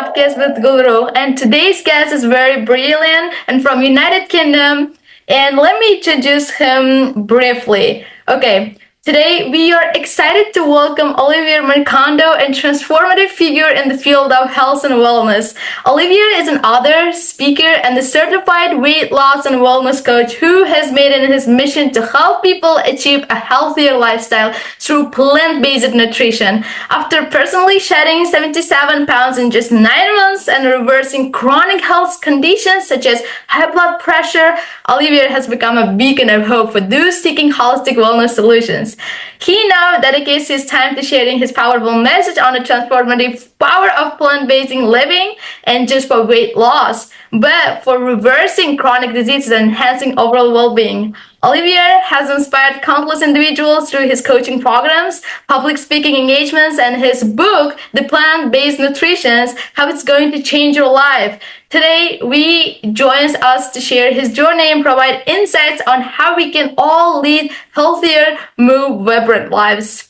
podcast with Gulrookh, and today's guest is very brilliant and from United Kingdom. And let me introduce him briefly. Okay, today we are excited to welcome Olivier Mankondo, a transformative figure in the field of health and wellness. Olivier is an author, speaker, and a certified weight loss and wellness coach who has made it his mission to help people achieve a healthier lifestyle through plant-based nutrition. After personally shedding 77 pounds in just 9 months and reversing chronic health conditions such as high blood pressure, Olivier has become a beacon of hope for those seeking holistic wellness solutions. He now dedicates his time to sharing his powerful message on the transformative power of plant-based living, and just for weight loss, but for reversing chronic diseases and enhancing overall well-being. Olivier has inspired countless individuals through his coaching programs, public speaking engagements, and his book, The Plant-Based Nutrition, How It's Going to Change Your Life. Today, he joins us to share his journey and provide insights on how we can all lead healthier, more vibrant lives.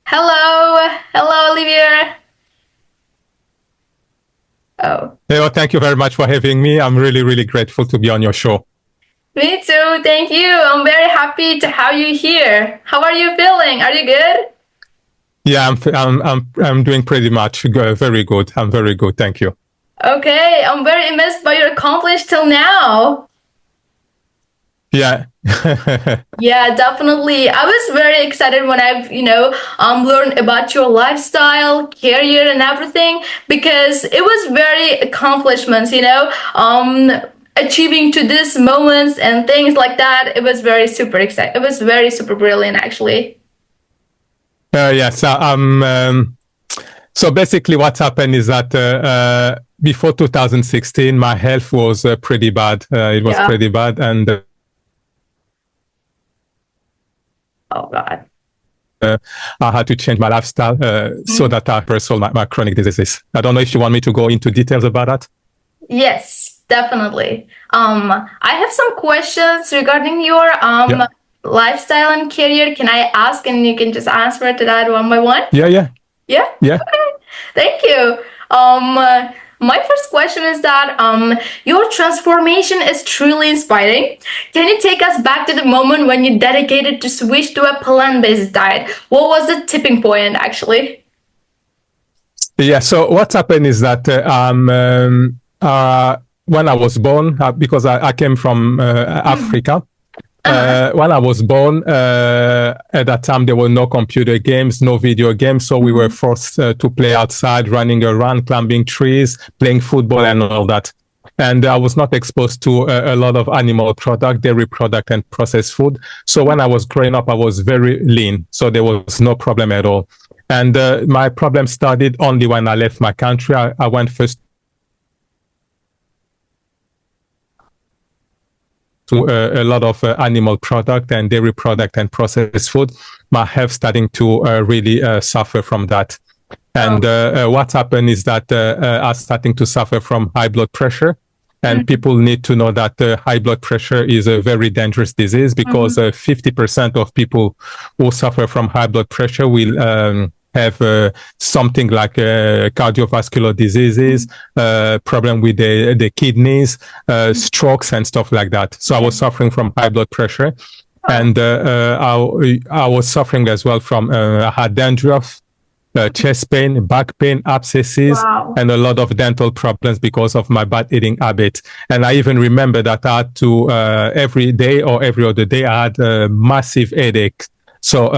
Hello, Olivier. Oh. Well, thank you very much for having me. I'm really, really grateful to be on your show. Me too. Thank you. I'm very happy to have you here. How are you feeling? Are you good? Yeah, I'm doing pretty much very good. I'm very good. Thank you. Okay. I'm very impressed by your accomplishment till now. Yeah. Yeah, definitely. I was very excited when I've, learned about your lifestyle, career, and everything, because it was very accomplishments, achieving to these moments and things like that. It was very super exciting. It was very super brilliant, actually. Yes. So basically what happened is that before 2016, my health was pretty bad. It was pretty bad. And oh, God. I had to change my lifestyle so that I resolved my chronic diseases. I don't know if you want me to go into details about that. Yes, definitely. I have some questions regarding your lifestyle and career. Can I ask, and you can just answer to that one by one? Yeah. Okay. Thank you. My first question is that your transformation is truly inspiring. Can you take us back to the moment when you dedicated to switch to a plant-based diet? What was the tipping point, actually? Yeah, so what happened is that when I was born, because I came from Africa, when I was born, at that time, there were no computer games, no video games. So we were forced to play outside, running around, climbing trees, playing football and all that. And I was not exposed to a lot of animal product, dairy product and processed food. So when I was growing up, I was very lean. So there was no problem at all. And my problem started only when I left my country. I went first to a lot of animal product and dairy product and processed food. My health starting to really suffer from that. And what happened is that I was starting to suffer from high blood pressure. And people need to know that high blood pressure is a very dangerous disease, because 50% of people who suffer from high blood pressure will have something like cardiovascular diseases, problem with the kidneys, strokes and stuff like that. So I was suffering from high blood pressure, and I was suffering as well from I had dandruff, chest pain, back pain, abscesses, and a lot of dental problems because of my bad eating habit. And I even remember that I had to every day or every other day I had a massive headache. So,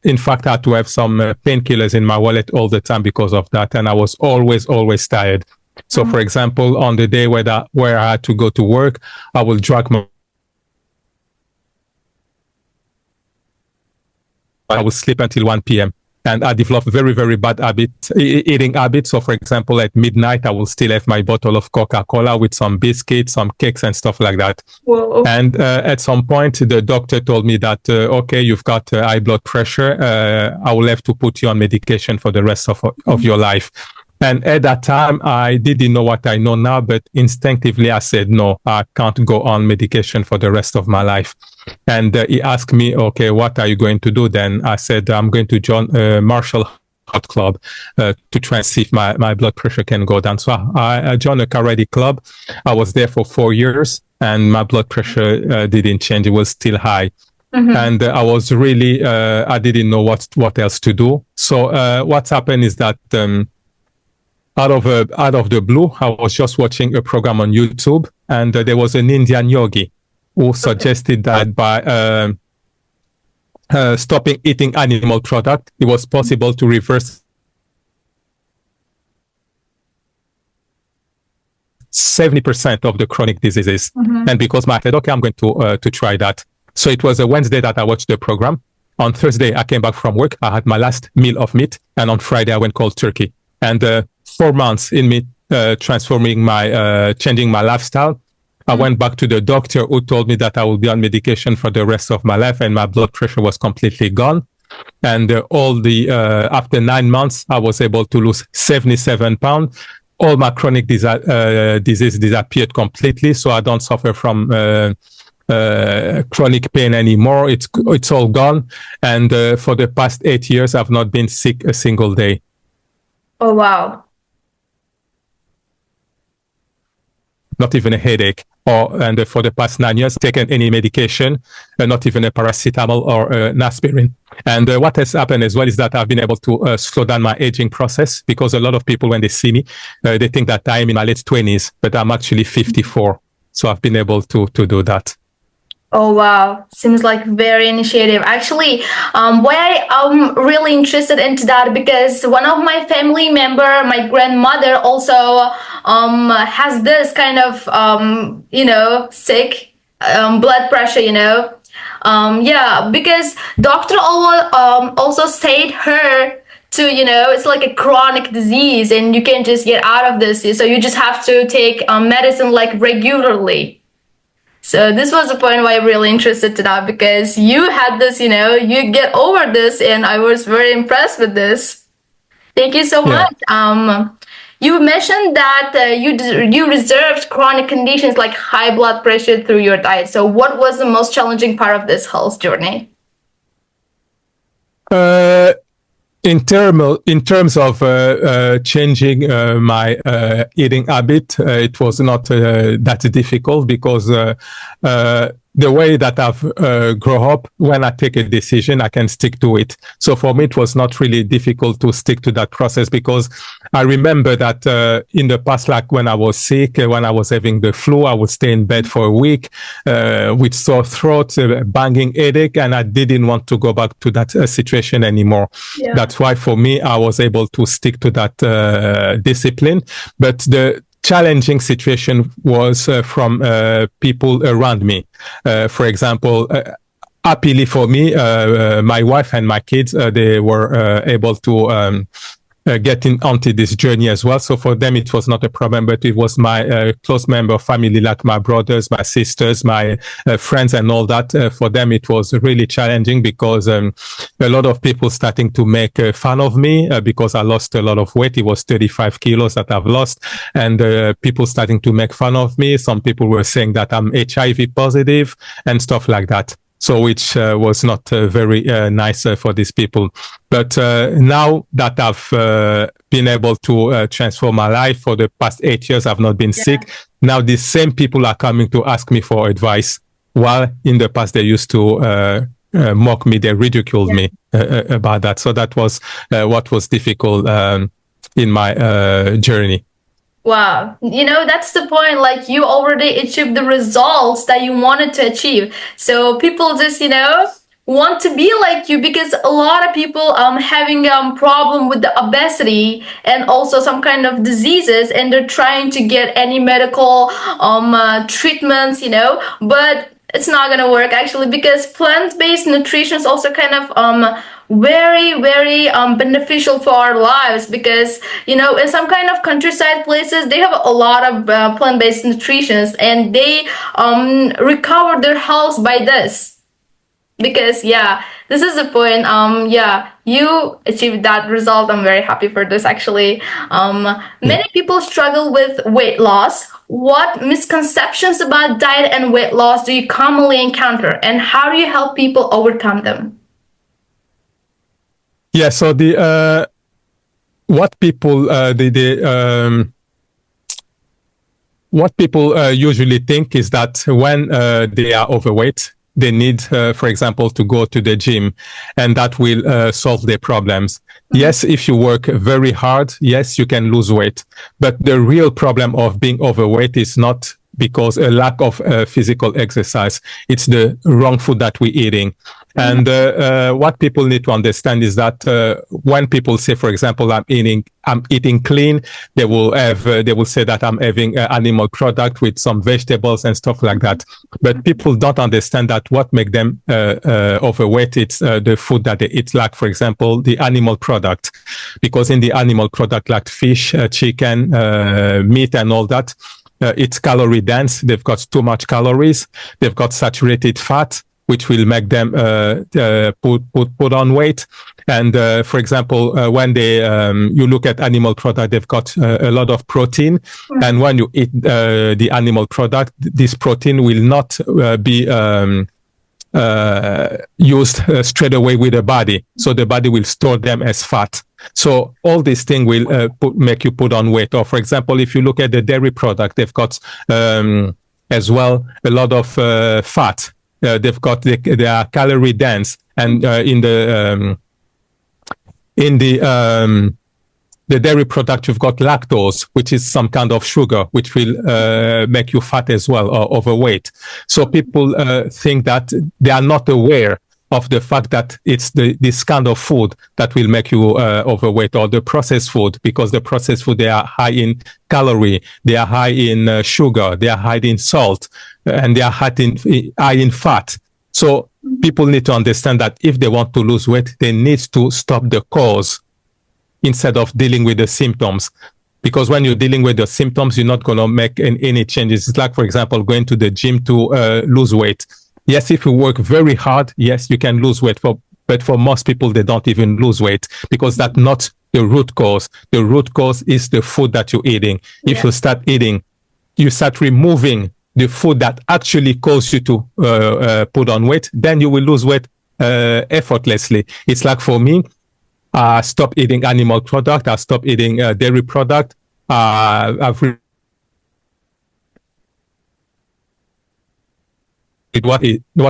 in fact, I had to have some painkillers in my wallet all the time because of that. And I was always tired. So, for example, on the day where I had to go to work, I will drag I will sleep until 1 p.m. And I developed very, very bad eating habits. So, for example, at midnight, I will still have my bottle of Coca-Cola with some biscuits, some cakes and stuff like that. Whoa. And at some point, the doctor told me that, okay, you've got high blood pressure. I will have to put you on medication for the rest of your life. And at that time, I didn't know what I know now, but instinctively I said, no, I can't go on medication for the rest of my life. And he asked me, okay, what are you going to do then? I said, I'm going to join martial hot club to try and see if my blood pressure can go down. So I joined a karate club. I was there for 4 years, and my blood pressure didn't change. It was still high. And I was really, I didn't know what else to do. So what's happened is that out of the blue, I was just watching a program on YouTube, and there was an Indian yogi who suggested that by stopping eating animal product, it was possible to reverse 70% of the chronic diseases. And because I said, okay, I'm going to try that. So it was a Wednesday that I watched the program. On Thursday, I came back from work. I had my last meal of meat. And on Friday, I went cold turkey. And 4 months in me changing my lifestyle, I went back to the doctor who told me that I will be on medication for the rest of my life, and my blood pressure was completely gone. And after 9 months, I was able to lose 77 pounds. All my chronic disease disappeared completely, so I don't suffer from chronic pain anymore. It's all gone. And for the past 8 years, I've not been sick a single day. Oh, wow. Not even a headache. And for the past 9 years, taken any medication, not even a paracetamol or an aspirin. And what has happened as well is that I've been able to slow down my aging process, because a lot of people, when they see me, they think that I'm in my late 20s, but I'm actually 54. So I've been able to do that. Oh, wow. Seems like very initiative. Actually, why I'm really interested into that, because one of my family member, my grandmother, also has this kind of, sick blood pressure, because doctor also said her to, it's like a chronic disease and you can just get out of this. So you just have to take medicine like regularly. So this was the point why I'm really interested to that, because you had this, you get over this, and I was very impressed with this. Thank you so much. You mentioned that you reserved chronic conditions like high blood pressure through your diet. So what was the most challenging part of this health journey? In terms of changing my eating habit, it was not that difficult, because the way that I've grown up, when I take a decision, I can stick to it. So for me, it was not really difficult to stick to that process, because I remember that in the past, like when I was sick, when I was having the flu, I would stay in bed for a week with sore throat, banging headache, and I didn't want to go back to that situation anymore. Yeah. That's why for me, I was able to stick to that discipline. But the challenging situation was from people around me. For example, happily for me, my wife and my kids, they were able to getting onto this journey as well. So for them, it was not a problem, but it was my close member of family, like my brothers, my sisters, my friends and all that. For them, it was really challenging, because a lot of people starting to make fun of me because I lost a lot of weight. It was 35 kilos that I've lost, and people starting to make fun of me. Some people were saying that I'm HIV positive and stuff like that. So which was not very nice for these people. But now that I've been able to transform my life for the past 8 years, I've not been sick. Now the same people are coming to ask me for advice, while in the past they used to mock me, they ridiculed me about that. So that was what was difficult in my journey. Wow. That's the point. Like, you already achieved the results that you wanted to achieve. So people just, want to be like you, because a lot of people having problem with the obesity and also some kind of diseases, and they're trying to get any medical treatments, but it's not gonna work actually, because plant-based nutrition is also kind of very, very beneficial for our lives, because in some kind of countryside places they have a lot of plant-based nutrition, and they recover their health by this. Because this is the point. You achieved that result. I'm very happy for this actually. Many people struggle with weight loss. What misconceptions about diet and weight loss do you commonly encounter, and how do you help people overcome them? Yeah, so what people what people usually think is that when they are overweight, they need, for example, to go to the gym, and that will solve their problems. Mm-hmm. Yes, if you work very hard, yes, you can lose weight. But the real problem of being overweight is not because a lack of physical exercise. It's the wrong food that we're eating. And what people need to understand is that when people say, for example, I'm eating clean, they will say that I'm having animal product with some vegetables and stuff like that. But people don't understand that what makes them overweight, it's the food that they eat, like, for example, the animal product. Because in the animal product, like fish, chicken, meat and all that, it's calorie dense. They've got too much calories. They've got saturated fat, which will make them put on weight. And for example, when you look at animal product, they've got a lot of protein. Mm-hmm. And when you eat the animal product, this protein will not be used straight away with the body. So the body will store them as fat. So all these things will make you put on weight. Or for example, if you look at the dairy product, they've got as well a lot of fat. They are calorie dense, and in the dairy product, you've got lactose, which is some kind of sugar, which will make you fat as well or overweight. So people think that they are not aware of the fact that it's this kind of food that will make you overweight, or the processed food, because the processed food, they are high in calorie, they are high in sugar, they are high in salt, and they are high in fat. So people need to understand that if they want to lose weight, they need to stop the cause instead of dealing with the symptoms. Because when you're dealing with the symptoms, you're not going to make any changes. It's like, for example, going to the gym to lose weight. Yes, if you work very hard, yes, you can lose weight. But for most people, they don't even lose weight because that's not the root cause. The root cause is the food that you're eating. Yeah. If you start eating, you start removing the food that actually causes you to put on weight, then you will lose weight effortlessly. It's like for me, I stopped eating animal product. I stopped eating dairy product. What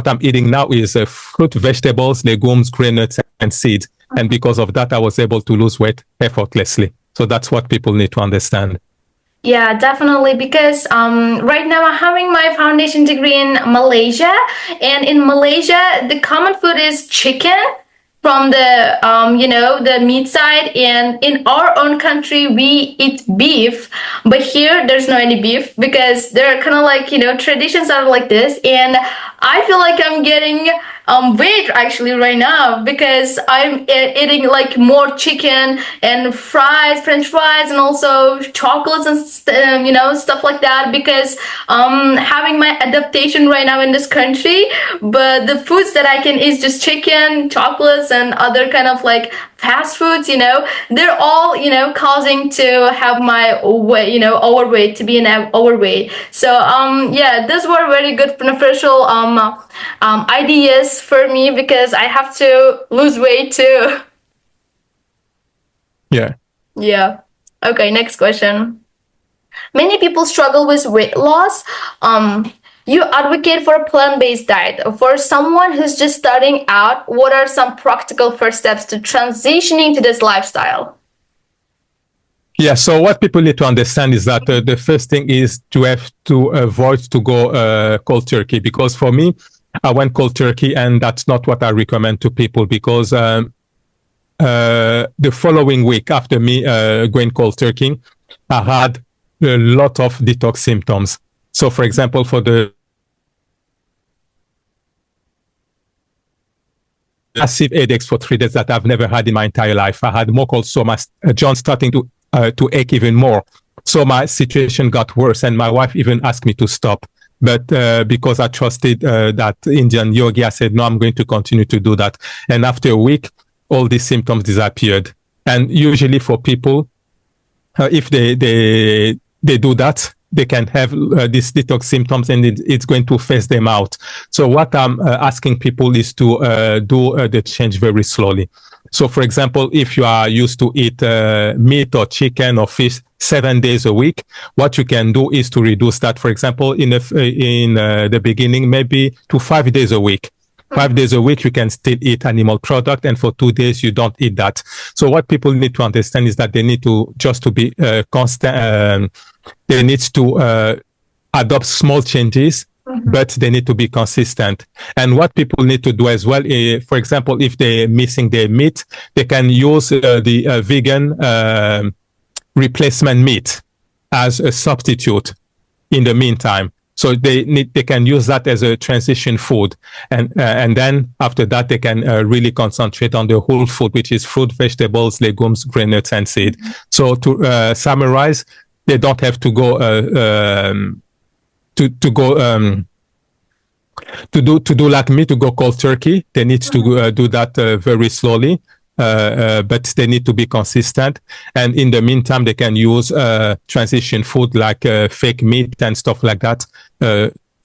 I'm eating now is fruit, vegetables, legumes, grain nuts, and seeds. And because of that, I was able to lose weight effortlessly. So that's what people need to understand. Yeah, definitely. Because right now I'm having my foundation degree in Malaysia. And in Malaysia, the common food is chicken from the the meat side, and in our own country we eat beef, but here there's no any beef because they're kind of like traditions are like this. And I feel like I'm getting weight actually right now because I'm eating like more chicken and fries, french fries, and also chocolates and stuff like that, because having my adaptation right now in this country. But the foods that I can eat is just chicken, chocolates, and other kind of like fast foods, they're all causing to have my weight, overweight, to be an overweight. So yeah, those were very good beneficial ideas for me because I have to lose weight too. Yeah. Okay, next question. Many people struggle with weight loss. You advocate for a plant-based diet. For someone who's just starting out, what are some practical first steps to transitioning to this lifestyle? Yeah, so what people need to understand is that the first thing is to have to avoid to go cold turkey, because for me, I went cold turkey and that's not what I recommend to people, because the following week after me going cold turkey, I had a lot of detox symptoms. So for example, for the massive headaches for 3 days that I've never had in my entire life. I had more cold sore, my joints starting to ache even more. So my situation got worse, and my wife even asked me to stop. But because I trusted that Indian yogi, I said, no, I'm going to continue to do that. And after a week, all these symptoms disappeared. And usually for people, if they do that, they can have these detox symptoms, and it's going to phase them out. So what I'm asking people is to do the change very slowly. So, for example, if you are used to eat meat or chicken or fish 7 days a week, what you can do is to reduce that. For example, in the beginning, maybe to 5 days a week. 5 days a week, you can still eat animal product, and for 2 days, you don't eat that. So what people need to understand is that they need to just to be constant. They need to adopt small changes, but they need to be consistent. And what people need to do as well, for example, if they're missing their meat, they can use the vegan replacement meat as a substitute in the meantime. So they can use that as a transition food, and then after that they can really concentrate on the whole food, which is fruit, vegetables, legumes, grain, nuts, and seed. So to summarize, they don't have to go to do like me, to go cold turkey. They need to do that very slowly, but they need to be consistent. And in the meantime, they can use transition food like fake meat and stuff like that.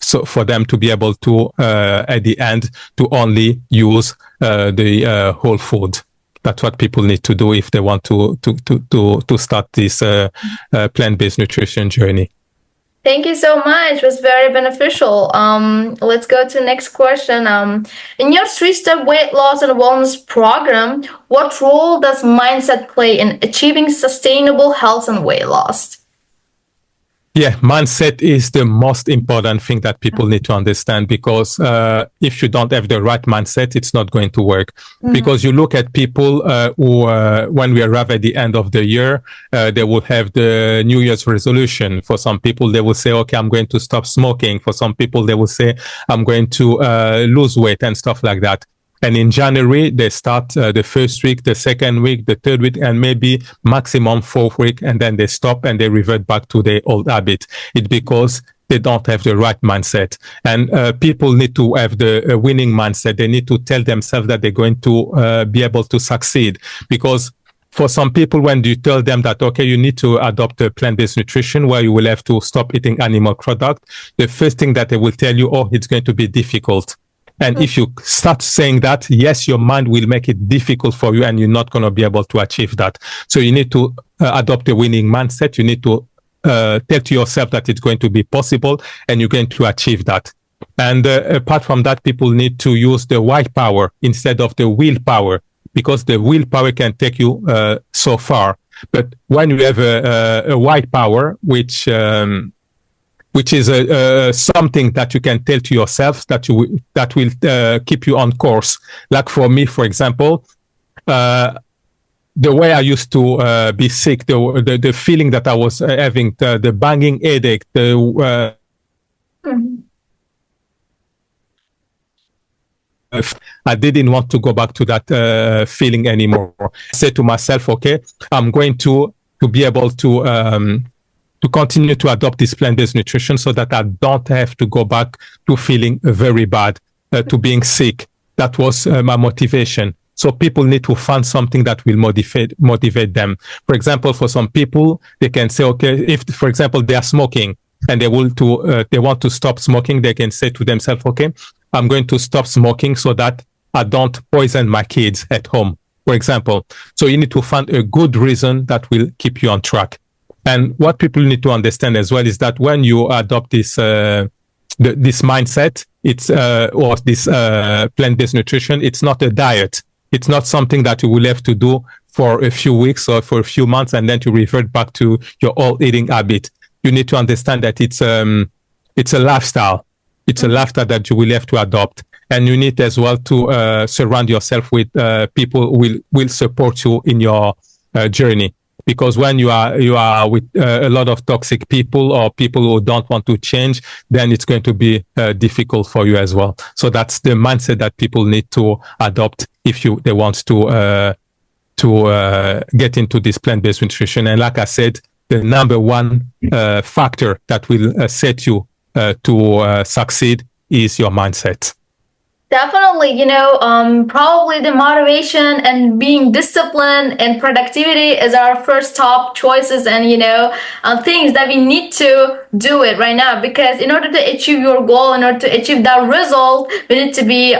So for them to be able to, at the end, to only use the whole food. That's what people need to do if they want to start this plant-based nutrition journey. Thank you so much. It was very beneficial. Let's go to the next question. In your 3-step weight loss and wellness program, what role does mindset play in achieving sustainable health and weight loss? Yeah, mindset is the most important thing that people need to understand, because if you don't have the right mindset, it's not going to work. Because you look at people who, when we arrive at the end of the year, they will have the New Year's resolution. For some people, they will say, okay, I'm going to stop smoking. For some people, they will say, I'm going to lose weight and stuff like that. And in January, they start the first week, the second week, the third week, and maybe maximum 4th week, and then they stop and they revert back to their old habit. It's because they don't have the right mindset. And people need to have the winning mindset. They need to tell themselves that they're going to be able to succeed. Because for some people, when you tell them that, okay, you need to adopt a plant-based nutrition where you will have to stop eating animal product, the first thing that they will tell you, oh, it's going to be difficult. And if you start saying that, yes, your mind will make it difficult for you, and you're not going to be able to achieve that. So you need to adopt a winning mindset. You need to tell to yourself that it's going to be possible, and you're going to achieve that. And apart from that, people need to use the why power instead of the willpower, because the willpower can take you so far. But when you have a why power, which is something that you can tell to yourself that will keep you on course. Like for me, for example, the way I used to be sick, the feeling that I was having, the banging headache, I didn't want to go back to that feeling anymore. I said to myself, okay, I'm going to be able to continue to adopt this plant-based nutrition so that I don't have to go back to feeling very bad, to being sick. That was my motivation. So people need to find something that will motivate them. For example, for some people, they can say, okay, if, for example, they are smoking and they want to stop smoking, they can say to themselves, okay, I'm going to stop smoking so that I don't poison my kids at home, for example. So you need to find a good reason that will keep you on track. And what people need to understand as well is that when you adopt this this mindset, it's or this plant-based nutrition, it's not a diet. It's not something that you will have to do for a few weeks or for a few months and then to revert back to your old eating habit. You need to understand that it's a lifestyle. It's a lifestyle that you will have to adopt. And you need as well to surround yourself with people who will support you in your journey. Because when you are with a lot of toxic people or people who don't want to change, then it's going to be difficult for you as well. So that's the mindset that people need to adopt if they want to get into this plant-based nutrition. And like I said, the number one factor that will set you to succeed is your mindset. Definitely, probably the motivation and being disciplined and productivity is our first top choices, and things that we need to do it right now, because in order to achieve your goal, in order to achieve that result, we need to be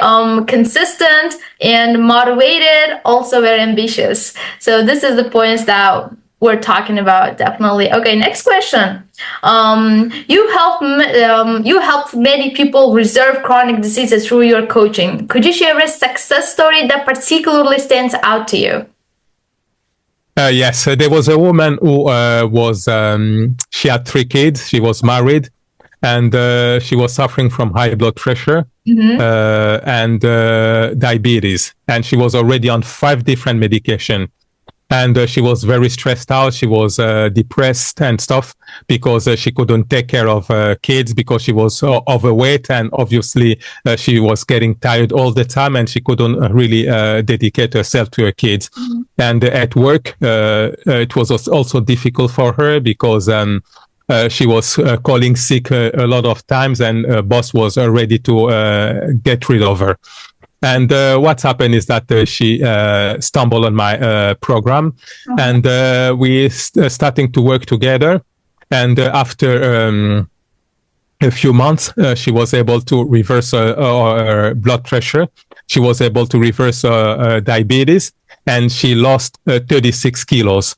consistent and motivated, also very ambitious. So this is the points that we're talking about, definitely. Okay, next question. You helped many people resolve chronic diseases through your coaching. Could you share a success story that particularly stands out to you? Yes, there was a woman who she had 3 kids. She was married, and she was suffering from high blood pressure and diabetes, and she was already on 5 different medication. And she was very stressed out. She was depressed and stuff because she couldn't take care of kids, because she was overweight, and obviously she was getting tired all the time, and she couldn't really dedicate herself to her kids. And at work, it was also difficult for her because she was calling sick a lot of times, and boss was ready to get rid of her. And what's happened is that she stumbled on my program, and we starting to work together. And after a few months, she was able to reverse her blood pressure. She was able to reverse diabetes, and she lost 36 kilos.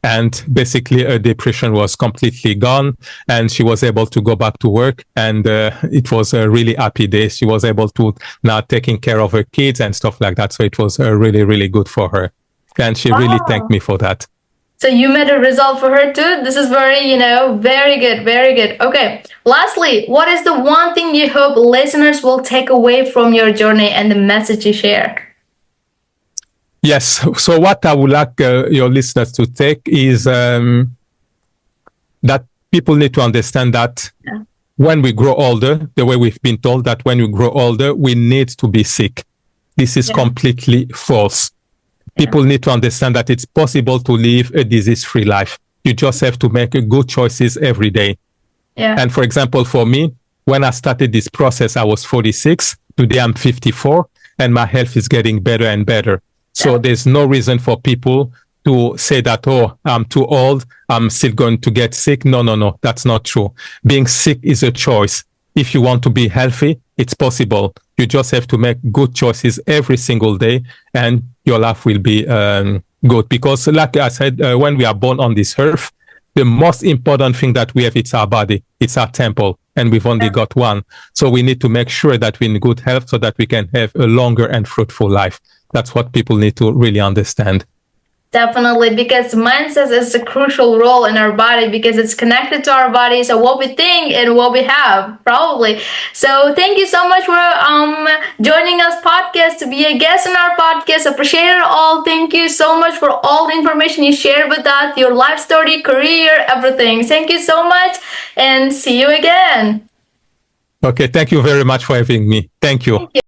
And basically her depression was completely gone, and she was able to go back to work, and it was a really happy day. She was able to now taking care of her kids and stuff like that. So it was really, really good for her. And she really thanked me for that. So you made a result for her too? This is very, very good, very good. Okay. Lastly, what is the one thing you hope listeners will take away from your journey and the message you share? Yes. So what I would like your listeners to take is that people need to understand that when we grow older, the way we've been told that when we grow older, we need to be sick. This is completely false. People need to understand that it's possible to live a disease-free life. You just have to make good choices every day. Yeah. And for example, for me, when I started this process, I was 46. Today I'm 54, and my health is getting better and better. So there's no reason for people to say that, oh, I'm too old, I'm still going to get sick. No, that's not true. Being sick is a choice. If you want to be healthy, it's possible. You just have to make good choices every single day, and your life will be good. Because like I said, when we are born on this earth, the most important thing that we have, it's our body, it's our temple, and we've only got one. So we need to make sure that we're in good health so that we can have a longer and fruitful life. That's what people need to really understand. Definitely, because mindset is a crucial role in our body, because it's connected to our body. So what we think and what we have, probably. So thank you so much for joining us podcast, to be a guest in our podcast. Appreciate it all. Thank you so much for all the information you shared with us, your life story, career, everything. Thank you so much, and see you again. Okay, thank you very much for having me. Thank you. Thank you.